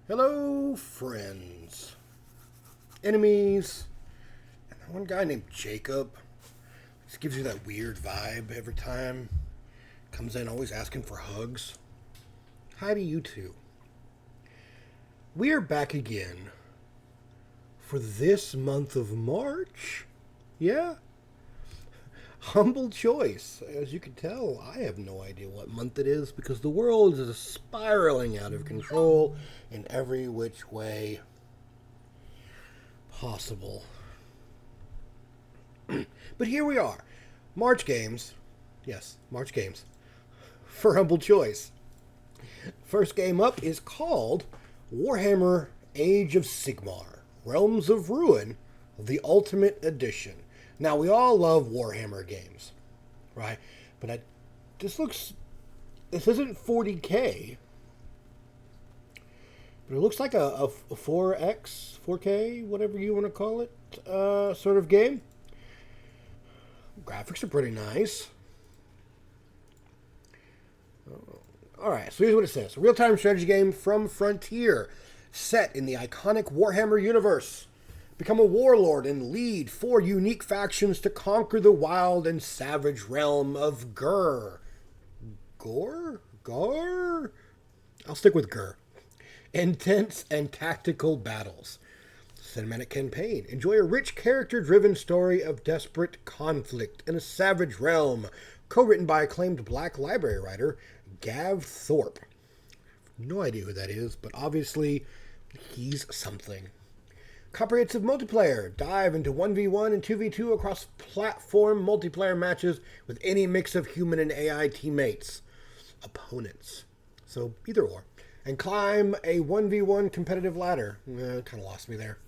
Hello, friends, enemies, and that one guy named Jacob. Just gives you that weird vibe every time. Comes in always asking for hugs. Hi to you two. We are back again for this month of March. Yeah, humble choice. As you can tell, I have no idea what month it is because the world is spiraling out of control in every which way possible. But here we are. March games. Yes, March games. For humble choice. First game up is called Warhammer Age of Sigmar Realms of Ruin, the Ultimate Edition. Now, we all love Warhammer games, right? But this looks. This isn't 40K, but it looks like a 4X, 4K, whatever you want to call it, sort of game. Graphics are pretty nice. Alright, so here's what it says. A real-time strategy game from Frontier, set in the iconic Warhammer universe. Become a warlord and lead 4 unique factions to conquer the wild and savage realm of Gur. Gore? Gar? I'll stick with Gur. Intense and tactical battles. Cinematic campaign. Enjoy a rich character-driven story of desperate conflict in a savage realm. Co-written by acclaimed Black Library writer Gav Thorpe. No idea who that is, but obviously he's something. Comprehensive multiplayer. Dive into 1v1 and 2v2 across platform multiplayer matches with any mix of human and AI teammates. Opponents. So either or. And climb a 1v1 competitive ladder. Kind of lost me there.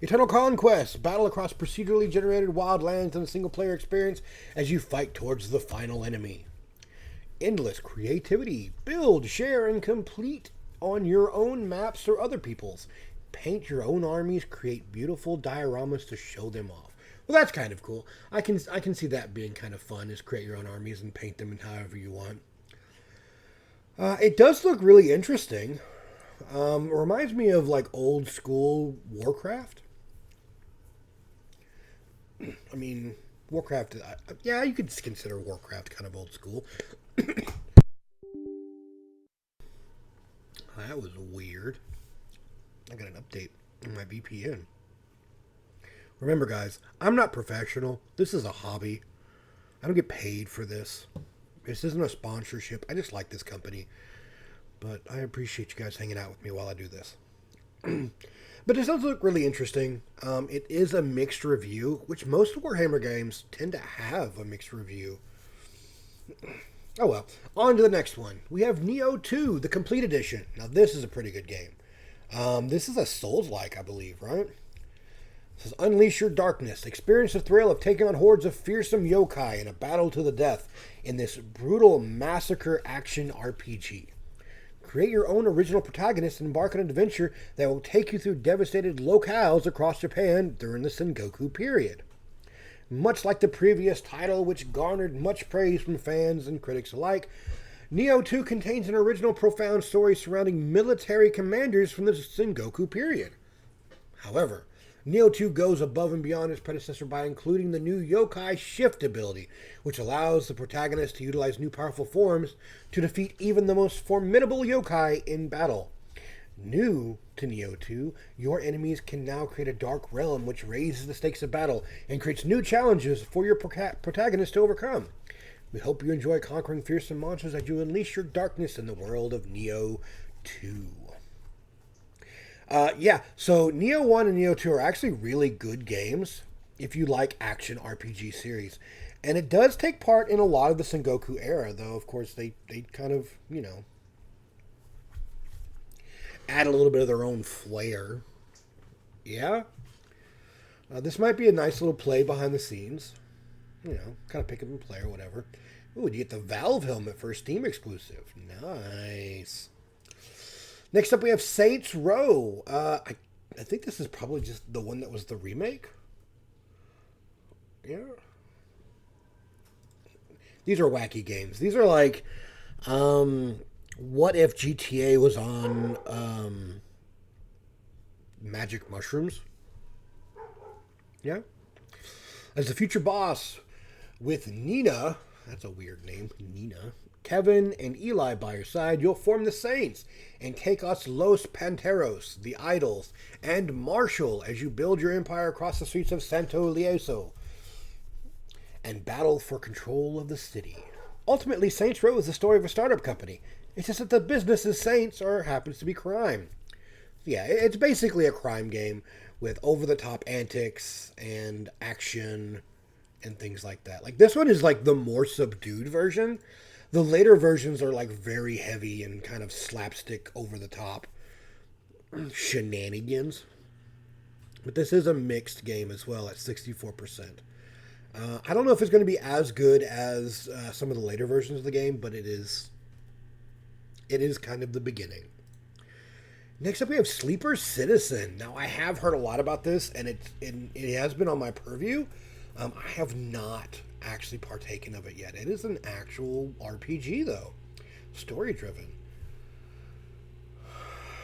Eternal Conquest. Battle across procedurally generated wildlands in a single-player experience as you fight towards the final enemy. Endless creativity. Build, share, and complete on your own maps or other people's. Paint your own armies. Create beautiful dioramas to show them off. Well, that's kind of cool. I can see that being kind of fun, is create your own armies and paint them in however you want. It does look really interesting. It reminds me of like old school Warcraft. I mean, Warcraft, yeah, you could consider Warcraft kind of old school. That was weird. I got an update on my VPN. Remember, guys, I'm not professional. This is a hobby. I don't get paid for this. This isn't a sponsorship. I just like this company. But I appreciate you guys hanging out with me while I do this. But this does look really interesting. It is a mixed review, which most Warhammer games tend to have a mixed review. Oh well. On to the next one. We have Neo 2, the Complete Edition. Now this is a pretty good game. This is a Souls-like, I believe, right? It says, unleash your darkness. Experience the thrill of taking on hordes of fearsome yokai in a battle to the death in this brutal massacre action RPG. Create your own original protagonist and embark on an adventure that will take you through devastated locales across Japan during the Sengoku period. Much like the previous title, which garnered much praise from fans and critics alike, Neo 2 contains an original profound story surrounding military commanders from the Sengoku period. However, Neo 2 goes above and beyond its predecessor by including the new Yokai Shift ability, which allows the protagonist to utilize new powerful forms to defeat even the most formidable yokai in battle. New to Neo 2, your enemies can now create a dark realm which raises the stakes of battle and creates new challenges for your protagonist to overcome. We hope you enjoy conquering fearsome monsters as you unleash your darkness in the world of Neo 2. So Neo 1 and Neo 2 are actually really good games if you like action RPG series. And it does take part in a lot of the Sengoku era, though, of course, they kind of, add a little bit of their own flair. Yeah. This might be a nice little play behind the scenes. Kind of pick up and play or whatever. Ooh, you get the Valve helmet for a Steam exclusive. Nice. Next up, we have Saints Row. I think this is probably just the one that was the remake. Yeah. These are wacky games. These are like What if GTA was on magic mushrooms? Yeah. As the future boss with Nina, that's a weird name, Nina, Kevin, and Eli by your side, you'll form the Saints and take us Los Panteros, the Idols, and Marshall as you build your empire across the streets of Santo Lieso and battle for control of the city. Ultimately, Saints Row is the story of a startup company. It's just that the business is Saints or happens to be crime. Yeah, it's basically a crime game with over-the-top antics and action and things like that. Like this one is like the more subdued version. The later versions are like very heavy and kind of slapstick over-the-top shenanigans. But this is a mixed game as well at 64%. I don't know if it's going to be as good as some of the later versions of the game, but it is kind of the beginning. Next up, we have Sleeper Citizen. Now, I have heard a lot about this, and it has been on my purview. I have not actually partaken of it yet. It is an actual RPG, though. Story-driven.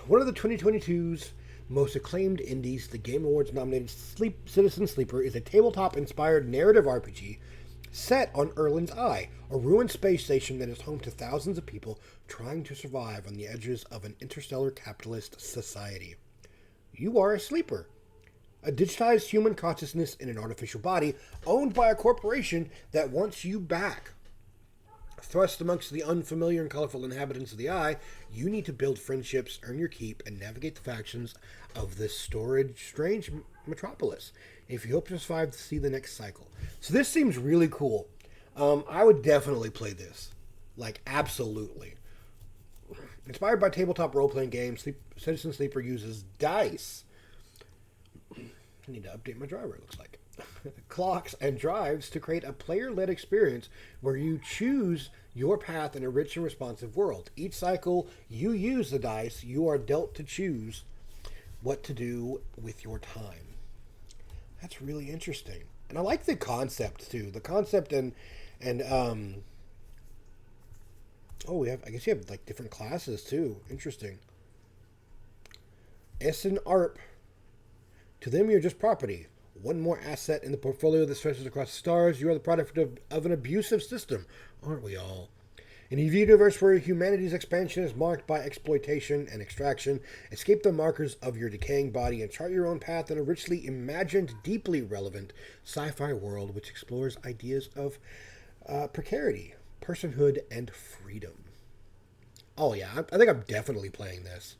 One of the 2022's most acclaimed indies, the Game Awards nominated Citizen Sleeper is a tabletop-inspired narrative RPG set on Erland's Eye, a ruined space station that is home to thousands of people trying to survive on the edges of an interstellar capitalist society. You are a sleeper, a digitized human consciousness in an artificial body owned by a corporation that wants you back. Thrust amongst the unfamiliar and colorful inhabitants of the Eye, you need to build friendships, earn your keep, and navigate the factions of this strange metropolis if you hope to survive to see the next cycle. So this seems really cool. I would definitely play this. Like, absolutely. Inspired by tabletop role-playing games, Citizen Sleeper uses dice. I need to update my driver, it looks like. Clocks and drives to create a player-led experience where you choose your path in a rich and responsive world. Each cycle you use the dice, you are dealt to choose what to do with your time. That's really interesting. And I like the concept too. The concept and I guess you have like different classes too. Interesting. Essen Arp. To them you're just property. One more asset in the portfolio that stretches across the stars. You are the product of an abusive system. Aren't we all? In a universe where humanity's expansion is marked by exploitation and extraction, escape the markers of your decaying body and chart your own path in a richly imagined, deeply relevant sci-fi world which explores ideas of precarity, personhood, and freedom. Oh yeah, I think I'm definitely playing this.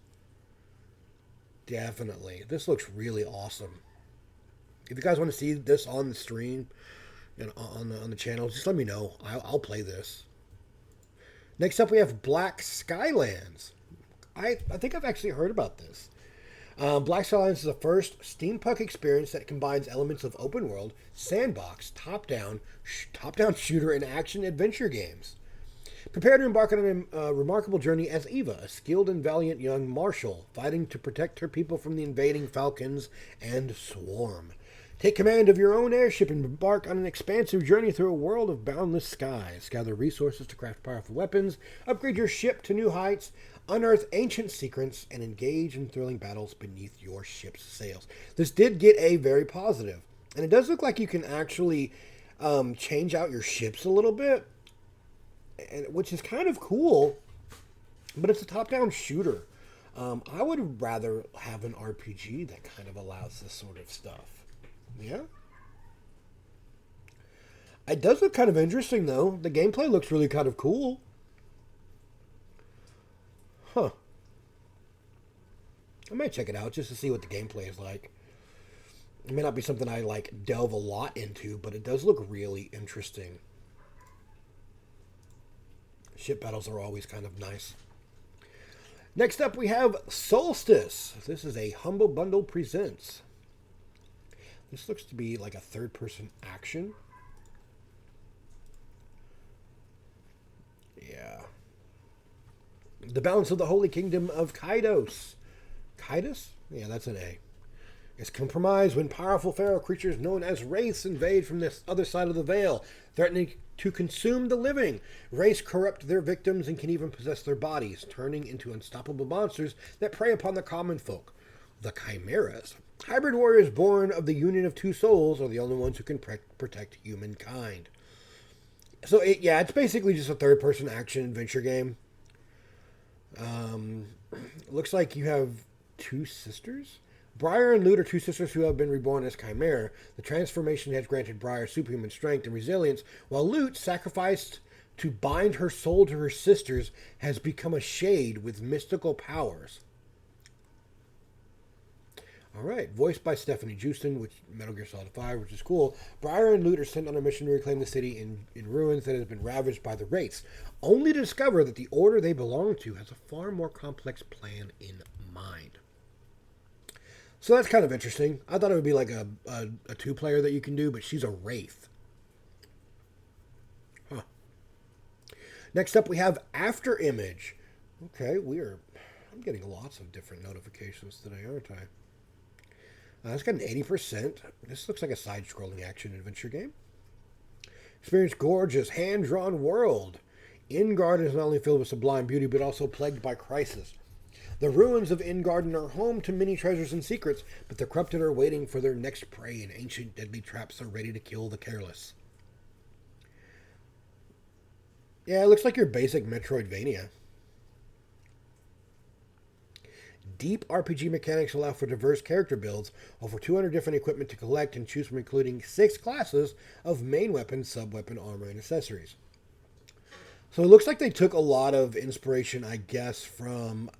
Definitely. This looks really awesome. If you guys want to see this on the stream and on the channel, just let me know. I'll play this. Next up, we have Black Skylands. I think I've actually heard about this. Black Skylands is the first steampunk experience that combines elements of open world, sandbox, top-down shooter, and action-adventure games. Prepare to embark on a remarkable journey as Eva, a skilled and valiant young marshal, fighting to protect her people from the invading Falcons and Swarm. Take command of your own airship and embark on an expansive journey through a world of boundless skies. Gather resources to craft powerful weapons, upgrade your ship to new heights, unearth ancient secrets, and engage in thrilling battles beneath your ship's sails. This did get a very positive, and it does look like you can actually change out your ships a little bit, which is kind of cool, but it's a top-down shooter. I would rather have an RPG that kind of allows this sort of stuff. Yeah. It does look kind of interesting, though. The gameplay looks really kind of cool. Huh. I might check it out just to see what the gameplay is like. It may not be something I, delve a lot into, but it does look really interesting. Ship battles are always kind of nice. Next up, we have Solstice. This is a Humble Bundle Presents. This looks to be like a third-person action. Yeah. The balance of the Holy Kingdom of Kaidos. Kaidos? Yeah, that's an A. It's compromised when powerful feral creatures known as wraiths invade from this other side of the veil, threatening to consume the living. Wraiths corrupt their victims and can even possess their bodies, turning into unstoppable monsters that prey upon the common folk. The Chimeras. Hybrid warriors born of the union of two souls are the only ones who can protect humankind. So, it's basically just a third-person action adventure game. Looks like you have two sisters? Briar and Lute are two sisters who have been reborn as Chimera. The transformation has granted Briar superhuman strength and resilience, while Lute, sacrificed to bind her soul to her sisters, has become a shade with mystical powers. Alright, voiced by Stephanie Houston, which Metal Gear Solid 5, which is cool. Briar and Lute are sent on a mission to reclaim the city in ruins that has been ravaged by the Wraiths, only to discover that the order they belong to has a far more complex plan in mind. So that's kind of interesting. I thought it would be like a two-player that you can do, but she's a Wraith. Huh. Next up, we have After Image. Okay, I'm getting lots of different notifications today, aren't I? It's got an 80%. This looks like a side-scrolling action-adventure game. Experience gorgeous, hand-drawn world. Ingarden is not only filled with sublime beauty, but also plagued by crisis. The ruins of Ingarden are home to many treasures and secrets, but the corrupted are waiting for their next prey, and ancient deadly traps are ready to kill the careless. Yeah, it looks like your basic Metroidvania. Deep RPG mechanics allow for diverse character builds, over 200 different equipment to collect and choose from, including 6 classes of main weapon, sub-weapon, armor, and accessories. So it looks like they took a lot of inspiration, I guess, from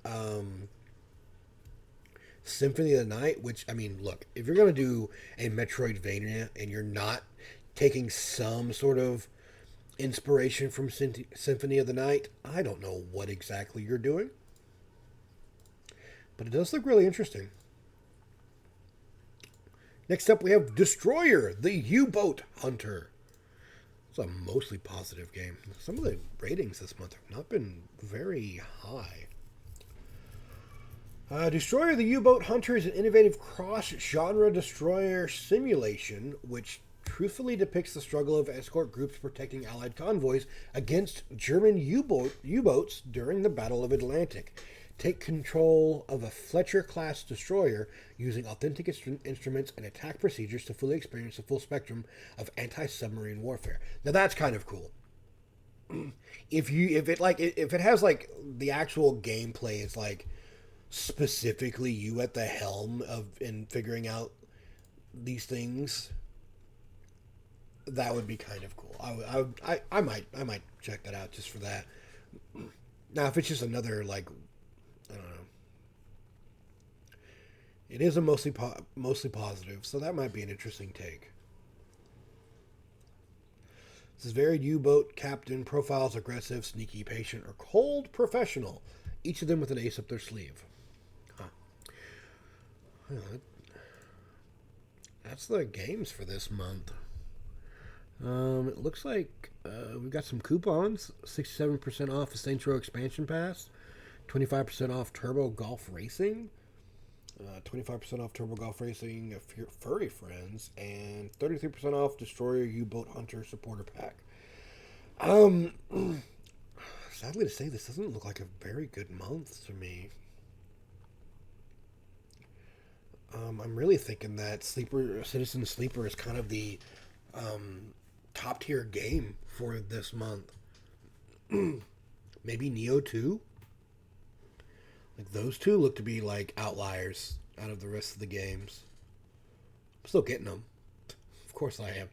Symphony of the Night, which, I mean, look, if you're going to do a Metroidvania and you're not taking some sort of inspiration from Symphony of the Night, I don't know what exactly you're doing. But it does look really interesting. Next up, we have Destroyer, the U-Boat Hunter. It's a mostly positive game. Some of the ratings this month have not been very high. Destroyer the U-Boat Hunter is an innovative cross-genre destroyer simulation which truthfully depicts the struggle of escort groups protecting Allied convoys against German U-boats during the Battle of Atlantic. Take control of a Fletcher-class destroyer using authentic instruments and attack procedures to fully experience the full spectrum of anti-submarine warfare. Now that's kind of cool. If it has like the actual gameplay is like specifically you at the helm of in figuring out these things, that would be kind of cool. I might check that out just for that. Now if it's just another like, I don't know. It is a mostly positive, so that might be an interesting take. This is varied U-boat captain profiles aggressive, sneaky, patient, or cold professional. Each of them with an ace up their sleeve. Huh. That's the games for this month. It looks like we've got some coupons. 67% off the Saints Row expansion pass. 25% off Turbo Golf Racing, 25% off Turbo Golf Racing Furry Friends, and 33% off Destroyer U-Boat Hunter Supporter Pack. Sadly to say, this doesn't look like a very good month to me. I'm really thinking that Citizen Sleeper is kind of the top tier game for this month. Maybe Nioh 2? Like those two look to be like outliers out of the rest of the games. I'm still getting them. Of course I am.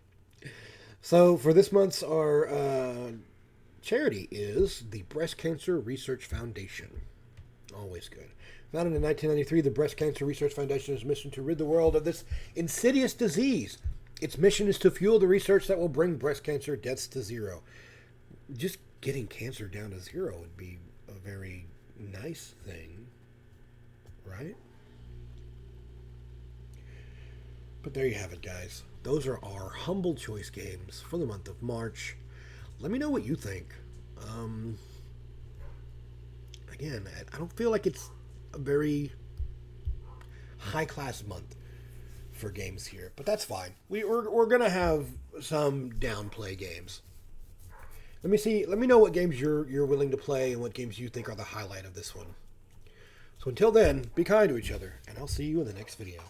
So for this month's our charity is the Breast Cancer Research Foundation. Always good. Founded in 1993, the Breast Cancer Research Foundation is mission to rid the world of this insidious disease. Its mission is to fuel the research that will bring breast cancer deaths to zero. Just getting cancer down to zero would be a very nice thing, right? But there you have it, guys. Those are our humble choice games for the month of March. Let me know what you think. Again, I don't feel like it's a very high-class month for games here, but that's fine. We're going to have some downplay games. Let me know what games you're willing to play and what games you think are the highlight of this one. So until then, be kind to each other, and I'll see you in the next video.